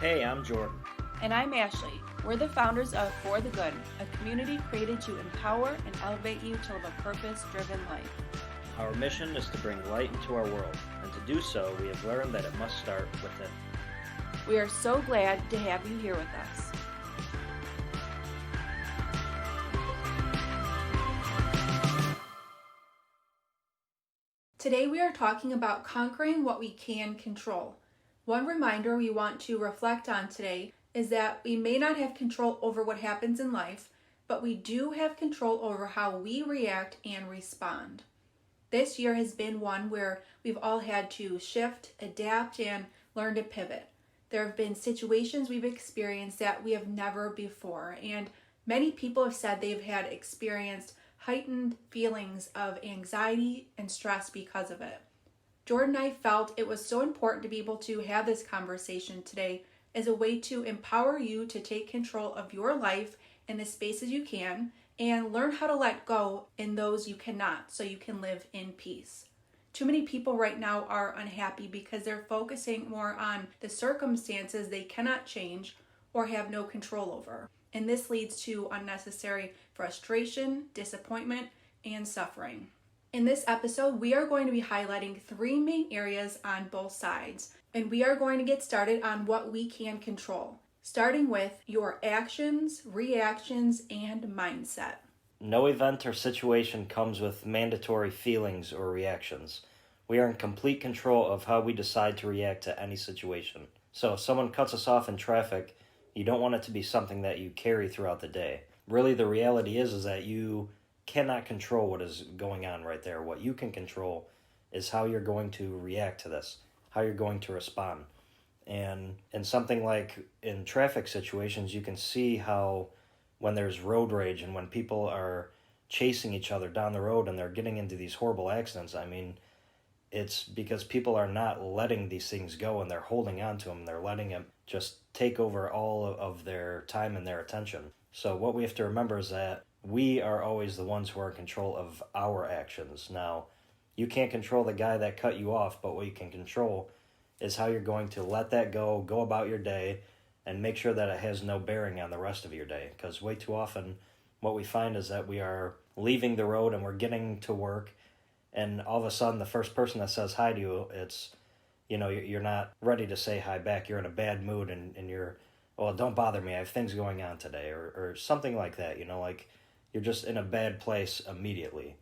Hey, I'm Jordan. And I'm Ashley. We're the founders of For the Good, a community created to empower and elevate you to live a purpose-driven life. Our mission is to bring light into our world, and to do so, we have learned that it must start within. We are so glad to have you here with us. Today we are talking about conquering what we can control. One reminder we want to reflect on today is that we may not have control over what happens in life, but we do have control over how we react and respond. This year has been one where we've all had to shift, adapt, and learn to pivot. There have been situations we've experienced that we have never before, and many people have said they've had experienced heightened feelings of anxiety and stress because of it. Jordan and I felt it was so important to be able to have this conversation today as a way to empower you to take control of your life in the spaces you can and learn how to let go in those you cannot so you can live in peace. Too many people right now are unhappy because they're focusing more on the circumstances they cannot change or have no control over. And this leads to unnecessary frustration, disappointment, and suffering. In this episode, we are going to be highlighting three main areas on both sides, and we are going to get started on what we can control, starting with your actions, reactions, and mindset. No event or situation comes with mandatory feelings or reactions. We are in complete control of how we decide to react to any situation. So if someone cuts us off in traffic, you don't want it to be something that you carry throughout the day. Really, the reality is that you cannot control what is going on right there. What you can control is how you're going to react to this, how you're going to respond. And in something like in traffic situations, you can see how when there's road rage and when people are chasing each other down the road and they're getting into these horrible accidents, it's because people are not letting these things go and they're holding on to them. They're letting it just take over all of their time and their attention. So what we have to remember is that we are always the ones who are in control of our actions. Now, you can't control the guy that cut you off, but what you can control is how you're going to let that go about your day, and make sure that it has no bearing on the rest of your day. Because way too often, what we find is that we are leaving the road and we're getting to work, and all of a sudden, the first person that says hi to you, you're not ready to say hi back. You're in a bad mood, and you're, well, don't bother me. I have things going on today, or something like that. You're just in a bad place immediately.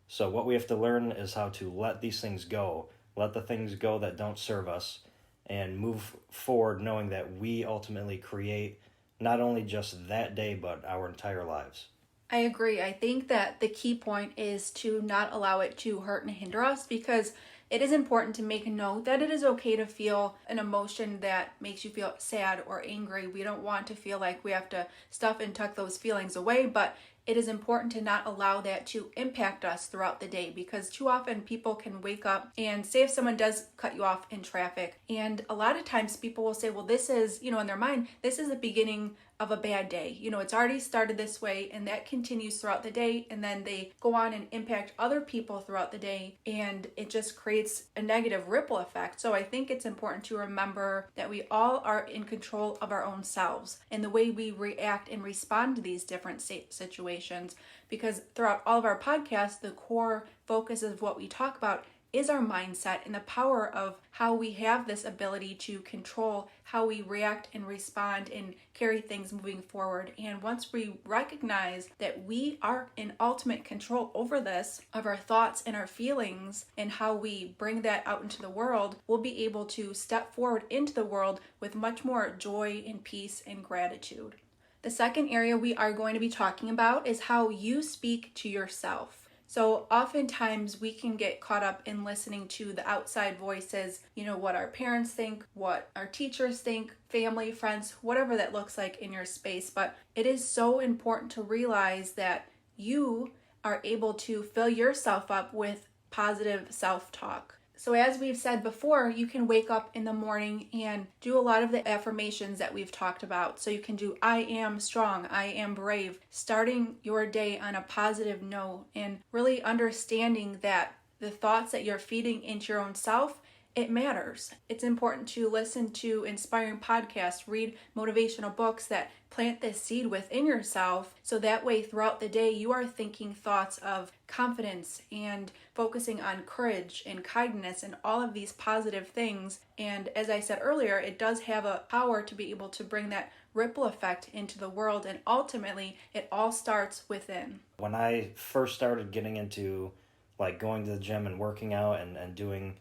So what we have to learn is how to let these things go, let the things go that don't serve us, and move forward knowing that we ultimately create not only just that day, but our entire lives. I agree. I think that the key point is to not allow it to hurt and hinder us, because it is important to make a note that it is okay to feel an emotion that makes you feel sad or angry. We don't want to feel like we have to stuff and tuck those feelings away, but it is important to not allow that to impact us throughout the day, because too often people can wake up and say if someone does cut you off in traffic, and a lot of times people will say, well, this is, in their mind, this is the beginning of a bad day. It's already started this way, and that continues throughout the day, and then they go on and impact other people throughout the day, and it just creates a negative ripple effect. So I think it's important to remember that we all are in control of our own selves and the way we react and respond to these different situations, because throughout all of our podcasts, the core focus of what we talk about is our mindset and the power of how we have this ability to control how we react and respond and carry things moving forward. And once we recognize that we are in ultimate control over this, of our thoughts and our feelings, and how we bring that out into the world, we'll be able to step forward into the world with much more joy and peace and gratitude. The second area we are going to be talking about is how you speak to yourself. So oftentimes we can get caught up in listening to the outside voices, what our parents think, what our teachers think, family, friends, whatever that looks like in your space. But it is so important to realize that you are able to fill yourself up with positive self-talk. So as we've said before, you can wake up in the morning and do a lot of the affirmations that we've talked about. So you can do, I am strong, I am brave, starting your day on a positive note and really understanding that the thoughts that you're feeding into your own self it matters. It's important to listen to inspiring podcasts, read motivational books that plant this seed within yourself, so that way throughout the day you are thinking thoughts of confidence and focusing on courage and kindness and all of these positive things. And as I said earlier, it does have a power to be able to bring that ripple effect into the world, and ultimately it all starts within. When I first started getting into like going to the gym and working out and doing,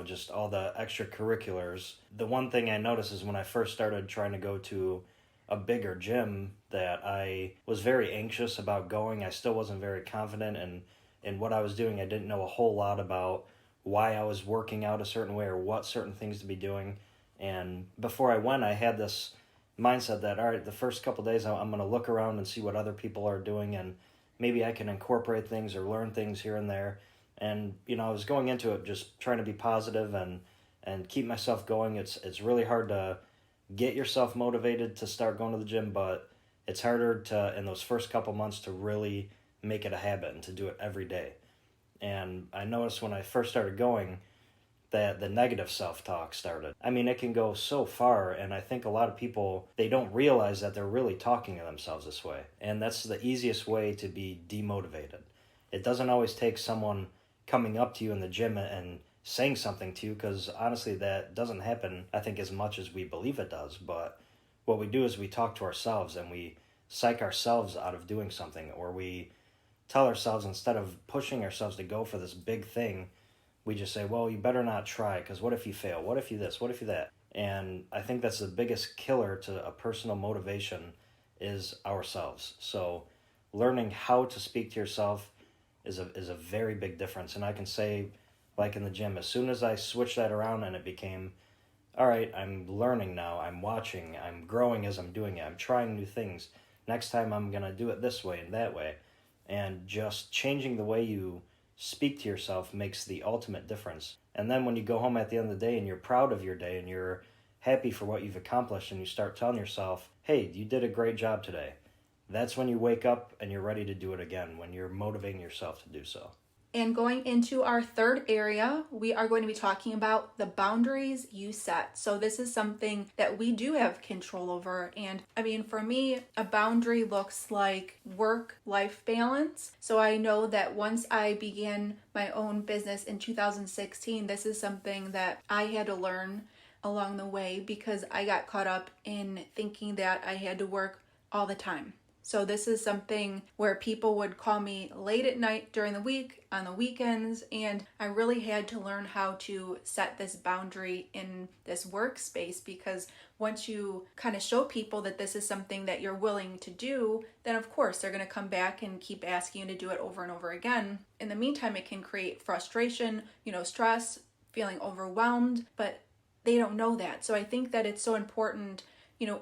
just all the extracurriculars, the one thing I noticed is when I first started trying to go to a bigger gym that I was very anxious about going. I still wasn't very confident in what I was doing. I didn't know a whole lot about why I was working out a certain way or what certain things to be doing. And before I went, I had this mindset that, all right, the first couple days I'm going to look around and see what other people are doing, and maybe I can incorporate things or learn things here and there. And I was going into it just trying to be positive and keep myself going. It's really hard to get yourself motivated to start going to the gym, but it's harder to in those first couple months to really make it a habit and to do it every day. And I noticed when I first started going that the negative self-talk started. I mean, it can go so far, and I think a lot of people, they don't realize that they're really talking to themselves this way. And that's the easiest way to be demotivated. It doesn't always take someone coming up to you in the gym and saying something to you, because honestly that doesn't happen, I think, as much as we believe it does. But what we do is we talk to ourselves and we psych ourselves out of doing something, or we tell ourselves, instead of pushing ourselves to go for this big thing, we just say, well, you better not try, because what if you fail? What if you this? What if you that? And I think that's the biggest killer to a personal motivation is ourselves. So learning how to speak to yourself is a very big difference. And I can say, like in the gym, as soon as I switched that around and it became, all right, I'm learning now, I'm watching, I'm growing as I'm doing it, I'm trying new things. Next time I'm going to do it this way and that way. And just changing the way you speak to yourself makes the ultimate difference. And then when you go home at the end of the day and you're proud of your day and you're happy for what you've accomplished, and you start telling yourself, hey, you did a great job today, that's when you wake up and you're ready to do it again, when you're motivating yourself to do so. And going into our third area, we are going to be talking about the boundaries you set. So this is something that we do have control over. And I mean, for me, a boundary looks like work-life balance. So I know that once I began my own business in 2016, this is something that I had to learn along the way, because I got caught up in thinking that I had to work all the time. So this is something where people would call me late at night during the week, on the weekends, and I really had to learn how to set this boundary in this workspace, because once you kind of show people that this is something that you're willing to do, then of course they're going to come back and keep asking you to do it over and over again. In the meantime, it can create frustration, stress, feeling overwhelmed, but they don't know that. So I think that it's so important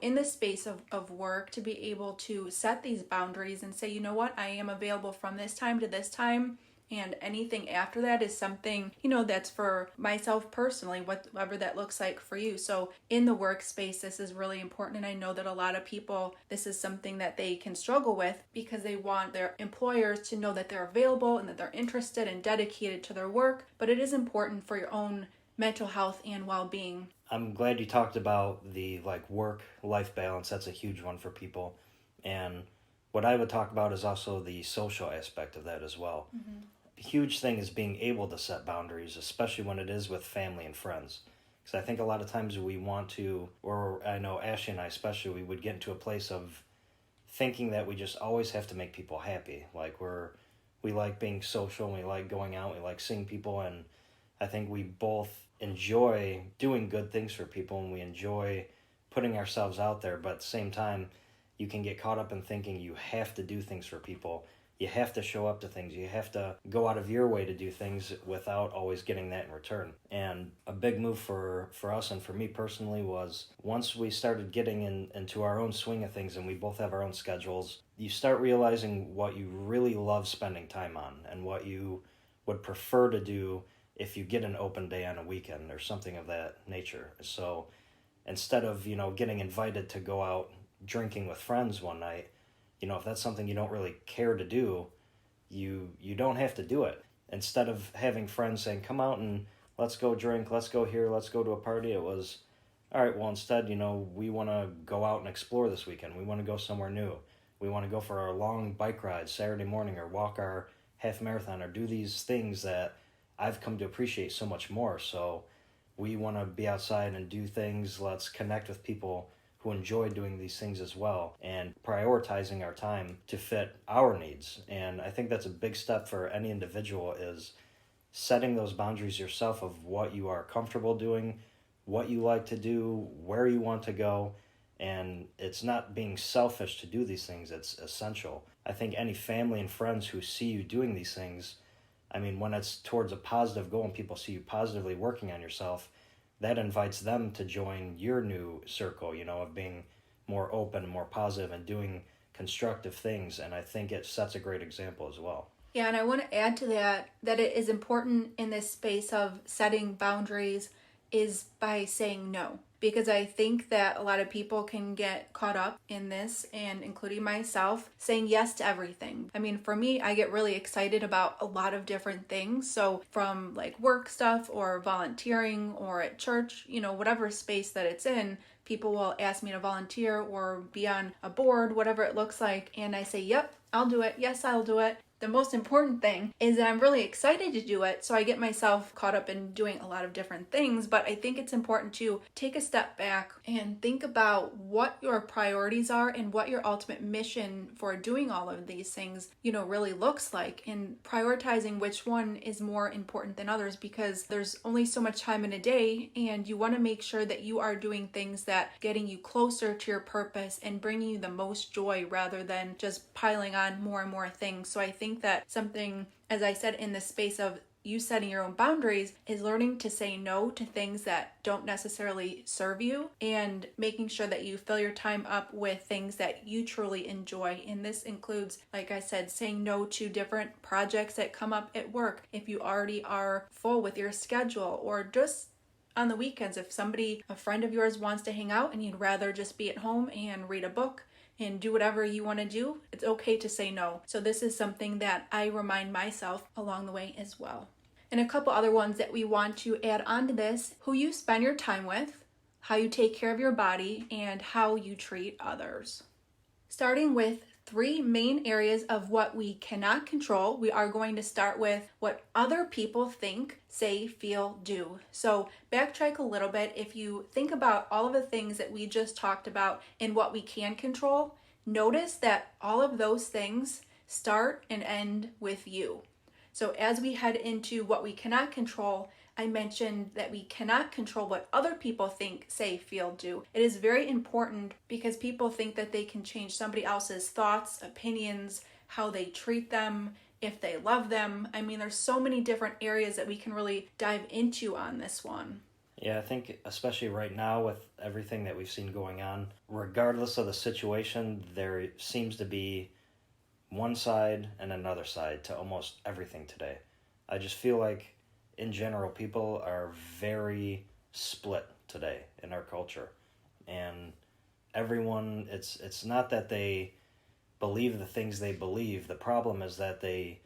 in the space of work to be able to set these boundaries and say, you know what, I am available from this time to this time, and anything after that is something, that's for myself personally, whatever that looks like for you. So in the workspace, this is really important. And I know that a lot of people, this is something that they can struggle with, because they want their employers to know that they're available and that they're interested and dedicated to their work. But it is important for your own mental health and well-being. I'm glad you talked about the work-life balance. That's a huge one for people. And what I would talk about is also the social aspect of that as well. Mm-hmm. A huge thing is being able to set boundaries, especially when it is with family and friends. Because I think a lot of times we want to, or I know Ashley and I especially, we would get into a place of thinking that we just always have to make people happy. We like being social, and we like going out, we like seeing people, and I think we both enjoy doing good things for people, and we enjoy putting ourselves out there. But at the same time, you can get caught up in thinking you have to do things for people. You have to show up to things. You have to go out of your way to do things without always getting that in return. And a big move for us and for me personally was, once we started getting into our own swing of things and we both have our own schedules, you start realizing what you really love spending time on and what you would prefer to do if you get an open day on a weekend or something of that nature. So instead of, getting invited to go out drinking with friends one night, if that's something you don't really care to do, you don't have to do it. Instead of having friends saying, come out and let's go drink, let's go here, let's go to a party. It was, all right, well, instead, we want to go out and explore this weekend. We want to go somewhere new. We want to go for our long bike ride Saturday morning, or walk our half marathon, or do these things that I've come to appreciate so much more. So we want to be outside and do things. Let's connect with people who enjoy doing these things as well, and prioritizing our time to fit our needs. And I think that's a big step for any individual, is setting those boundaries yourself of what you are comfortable doing, what you like to do, where you want to go. And it's not being selfish to do these things, it's essential. I think any family and friends who see you doing these things, I mean, when it's towards a positive goal and people see you positively working on yourself, that invites them to join your new circle, of being more open and more positive and doing constructive things. And I think it sets a great example as well. Yeah, and I want to add to that it is important in this space of setting boundaries is by saying no. Because I think that a lot of people can get caught up in this, and including myself, saying yes to everything. I mean, for me, I get really excited about a lot of different things. So from like work stuff or volunteering or at church, whatever space that it's in, people will ask me to volunteer or be on a board, whatever it looks like. And I say, yep, I'll do it. Yes, I'll do it. The most important thing is that I'm really excited to do it, so I get myself caught up in doing a lot of different things, but I think it's important to take a step back and think about what your priorities are and what your ultimate mission for doing all of these things, really looks like, and prioritizing which one is more important than others, because there's only so much time in a day, and you want to make sure that you are doing things that getting you closer to your purpose and bringing you the most joy rather than just piling on more and more things. So I think that something, as I said, in the space of you setting your own boundaries, is learning to say no to things that don't necessarily serve you, and making sure that you fill your time up with things that you truly enjoy. And this includes, like I said, saying no to different projects that come up at work if you already are full with your schedule, or just on the weekends if a friend of yours wants to hang out and you'd rather just be at home and read a book and do whatever you want to do, it's okay to say no. So this is something that I remind myself along the way as well. And a couple other ones that we want to add on to this: who you spend your time with, how you take care of your body, and how you treat others. Starting with 3 main areas of what we cannot control, we are going to start with what other people think, say, feel, do. So backtrack a little bit. If you think about all of the things that we just talked about and what we can control, notice that all of those things start and end with you. So as we head into what we cannot control, I mentioned that we cannot control what other people think, say, feel, do. It is very important because people think that they can change somebody else's thoughts, opinions, how they treat them, if they love them. I mean, there's so many different areas that we can really dive into on this one. Yeah, I think especially right now with everything that we've seen going on, regardless of the situation, there seems to be one side and another side to almost everything today. I just feel like in general, people are very split today in our culture. And everyone, it's not that they believe the things they believe. The problem is that they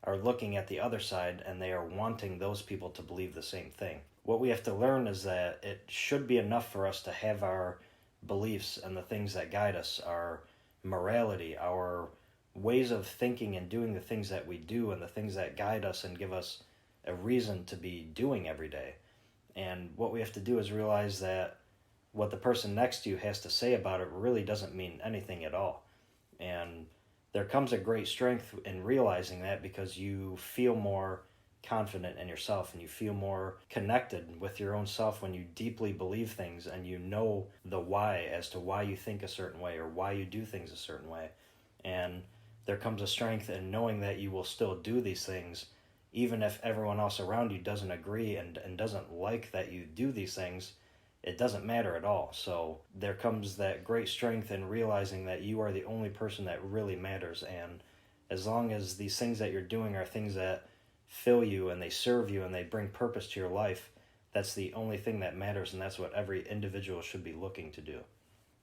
are looking at the other side and they are wanting those people to believe the same thing. What we have to learn is that it should be enough for us to have our beliefs and the things that guide us, our morality, our ways of thinking and doing the things that we do, and the things that guide us and give us a reason to be doing every day. And what we have to do is realize that what the person next to you has to say about it really doesn't mean anything at all. And there comes a great strength in realizing that, because you feel more confident in yourself and you feel more connected with your own self when you deeply believe things and you know the why as to why you think a certain way or why you do things a certain way. And there comes a strength in knowing that you will still do these things even if everyone else around you doesn't agree and doesn't like that you do these things. It doesn't matter at all. So there comes that great strength in realizing that you are the only person that really matters. And as long as these things that you're doing are things that fill you and they serve you and they bring purpose to your life, that's the only thing that matters, and that's what every individual should be looking to do.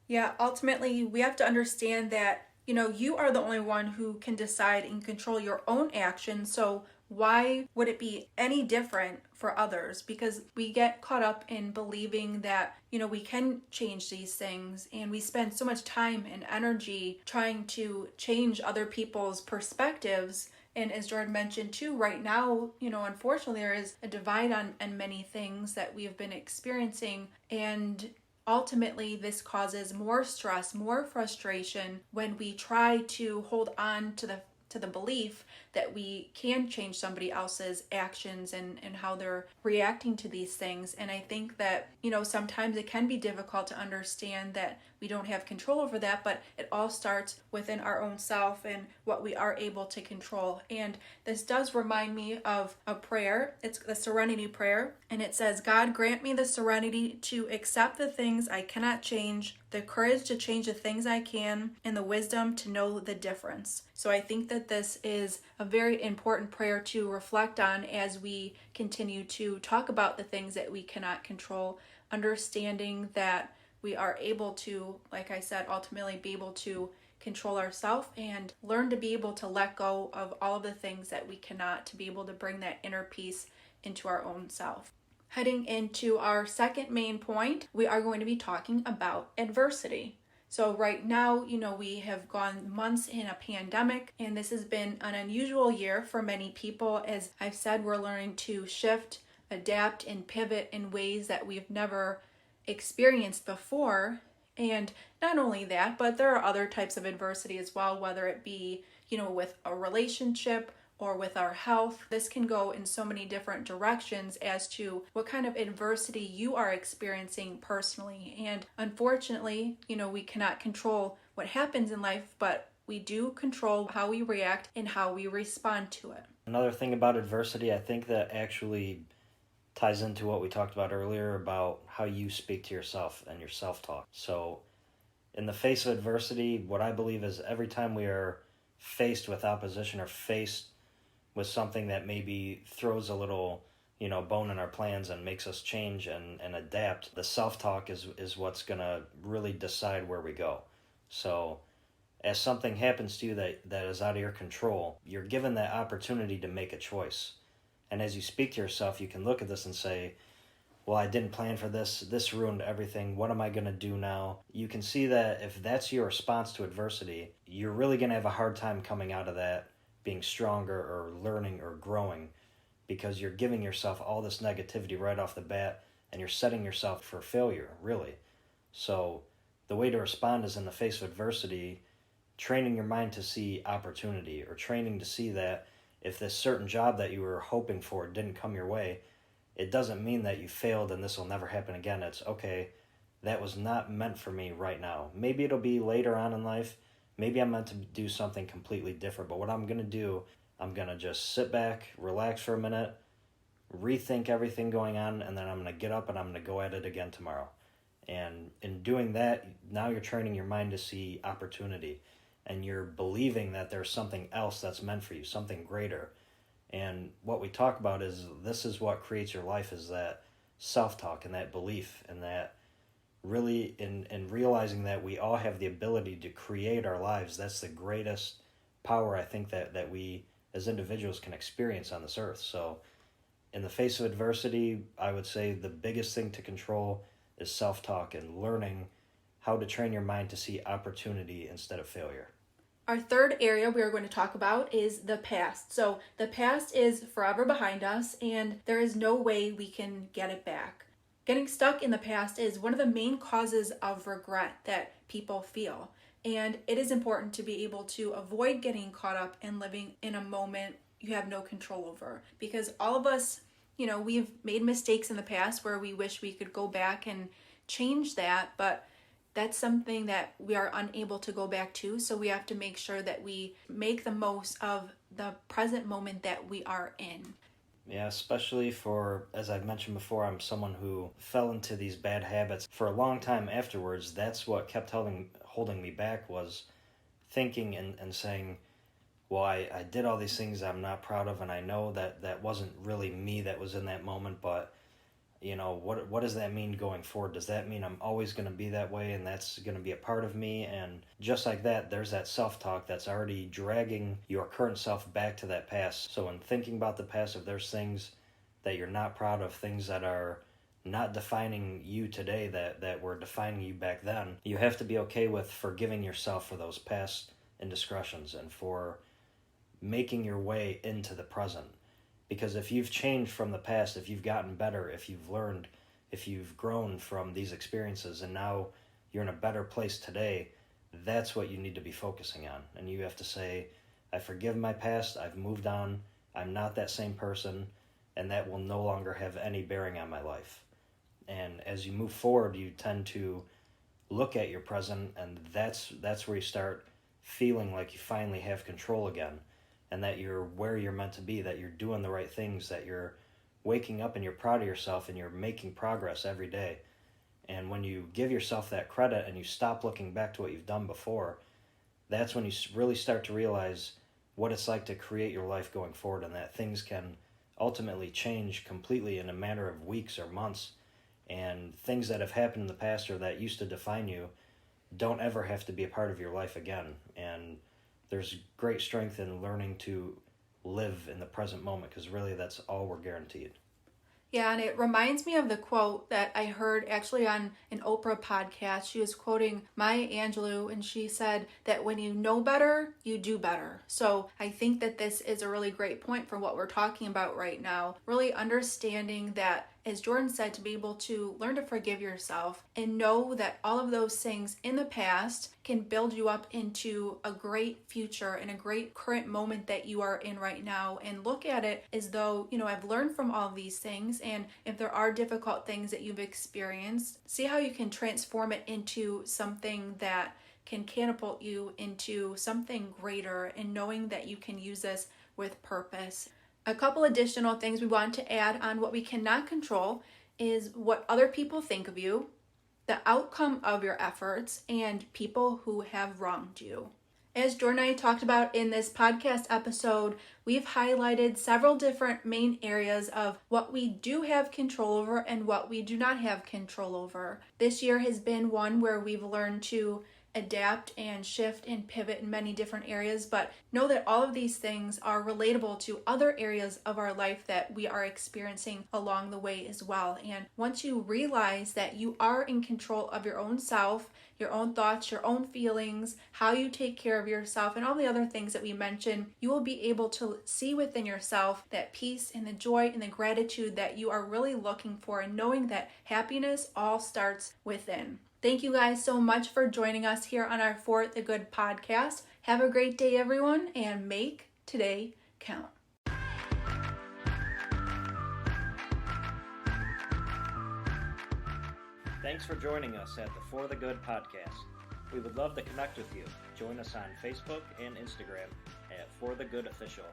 Yeah, ultimately, we have to understand that, you are the only one who can decide and control your own actions. So why would it be any different for others? Because we get caught up in believing that, we can change these things, and we spend so much time and energy trying to change other people's perspectives. And as Jordan mentioned too, right now, unfortunately, there is a divide on many things that we've been experiencing. And ultimately, this causes more stress, more frustration when we try to hold on to the belief that we can change somebody else's actions and how they're reacting to these things. And I think that, sometimes it can be difficult to understand that we don't have control over that, but it all starts within our own self and what we are able to control. And this does remind me of a prayer. It's the Serenity Prayer, and it says, "God, grant me the serenity to accept the things I cannot change, the courage to change the things I can, and the wisdom to know the difference." So I think that this is a very important prayer to reflect on as we continue to talk about the things that we cannot control, understanding that we are able to, like I said, ultimately be able to control ourselves and learn to be able to let go of all of the things that we cannot, to be able to bring that inner peace into our own self. Heading into our second main point, we are going to be talking about adversity. So right now, we have gone months in a pandemic, and this has been an unusual year for many people. As I've said, we're learning to shift, adapt, and pivot in ways that we've never experienced before. And not only that, but there are other types of adversity as well, whether it be, with a relationship or with our health. This can go in so many different directions as to what kind of adversity you are experiencing personally. And unfortunately, we cannot control what happens in life, but we do control how we react and how we respond to it. Another thing about adversity, I think that actually ties into what we talked about earlier about how you speak to yourself and your self-talk. So in the face of adversity, what I believe is every time we are faced with opposition or faced with something that maybe throws a little, bone in our plans and makes us change and adapt, the self-talk is what's going to really decide where we go. So as something happens to you that is out of your control, you're given that opportunity to make a choice. And as you speak to yourself, you can look at this and say, well, I didn't plan for this. This ruined everything. What am I going to do now? You can see that if that's your response to adversity, you're really going to have a hard time coming out of that being stronger or learning or growing, because you're giving yourself all this negativity right off the bat and you're setting yourself for failure, really. So the way to respond is in the face of adversity, training your mind to see opportunity, or training to see that if this certain job that you were hoping for didn't come your way, it doesn't mean that you failed and this will never happen again. It's, okay, that was not meant for me right now. Maybe it'll be later on in life. Maybe I'm meant to do something completely different. But what I'm going to do, I'm going to just sit back, relax for a minute, rethink everything going on, and then I'm going to get up and I'm going to go at it again tomorrow. And in doing that, now you're training your mind to see opportunity. And you're believing that there's something else that's meant for you, something greater. And what we talk about is this is what creates your life, is that self-talk and that belief, and that really in realizing that we all have the ability to create our lives. That's the greatest power I think that we as individuals can experience on this earth. So in the face of adversity, I would say the biggest thing to control is self-talk and learning how to train your mind to see opportunity instead of failure. Our third area we are going to talk about is the past. So the past is forever behind us, and there is no way we can get it back. Getting stuck in the past is one of the main causes of regret that people feel. And it is important to be able to avoid getting caught up in living in a moment you have no control over. Because all of us, we've made mistakes in the past where we wish we could go back and change that, but that's something that we are unable to go back to. So we have to make sure that we make the most of the present moment that we are in. Yeah, especially for, as I've mentioned before, I'm someone who fell into these bad habits for a long time afterwards. That's what kept holding me back, was thinking and saying, well, I did all these things I'm not proud of, and I know that wasn't really me that was in that moment, but what does that mean going forward? Does that mean I'm always going to be that way and that's going to be a part of me? And just like that, there's that self-talk that's already dragging your current self back to that past. So when thinking about the past, if there's things that you're not proud of, things that are not defining you today that were defining you back then, you have to be okay with forgiving yourself for those past indiscretions and for making your way into the present. Because if you've changed from the past, if you've gotten better, if you've learned, if you've grown from these experiences and now you're in a better place today, that's what you need to be focusing on. And you have to say, I forgive my past, I've moved on, I'm not that same person, and that will no longer have any bearing on my life. And as you move forward, you tend to look at your present, and that's where you start feeling like you finally have control again. And that you're where you're meant to be, that you're doing the right things, that you're waking up and you're proud of yourself and you're making progress every day. And when you give yourself that credit and you stop looking back to what you've done before, that's when you really start to realize what it's like to create your life going forward, and that things can ultimately change completely in a matter of weeks or months. And things that have happened in the past or that used to define you don't ever have to be a part of your life again. And there's great strength in learning to live in the present moment, because really that's all we're guaranteed. Yeah, and it reminds me of the quote that I heard actually on an Oprah podcast. She was quoting Maya Angelou, and she said that when you know better, you do better. So I think that this is a really great point for what we're talking about right now. Really understanding that, as Jordan said, to be able to learn to forgive yourself and know that all of those things in the past can build you up into a great future and a great current moment that you are in right now, and look at it as though, I've learned from all of these things, and if there are difficult things that you've experienced, see how you can transform it into something that can catapult you into something greater, and knowing that you can use this with purpose. A couple additional things we want to add on what we cannot control is what other people think of you, the outcome of your efforts, and people who have wronged you. As Jordan and I talked about in this podcast episode, we've highlighted several different main areas of what we do have control over and what we do not have control over. This year has been one where we've learned to adapt and shift and pivot in many different areas, but know that all of these things are relatable to other areas of our life that we are experiencing along the way as well. And once you realize that you are in control of your own self, your own thoughts, your own feelings, how you take care of yourself, and all the other things that we mentioned, you will be able to see within yourself that peace and the joy and the gratitude that you are really looking for, and knowing that happiness all starts within. Thank you guys so much for joining us here on our For the Good podcast. Have a great day, everyone, and make today count. Thanks for joining us at the For the Good podcast. We would love to connect with you. Join us on Facebook and Instagram at For the Good Official,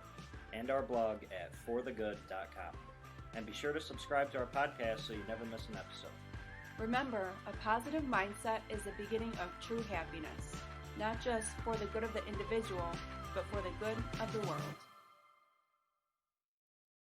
and our blog at forthegood.com. And be sure to subscribe to our podcast so you never miss an episode. Remember, a positive mindset is the beginning of true happiness, not just for the good of the individual, but for the good of the world.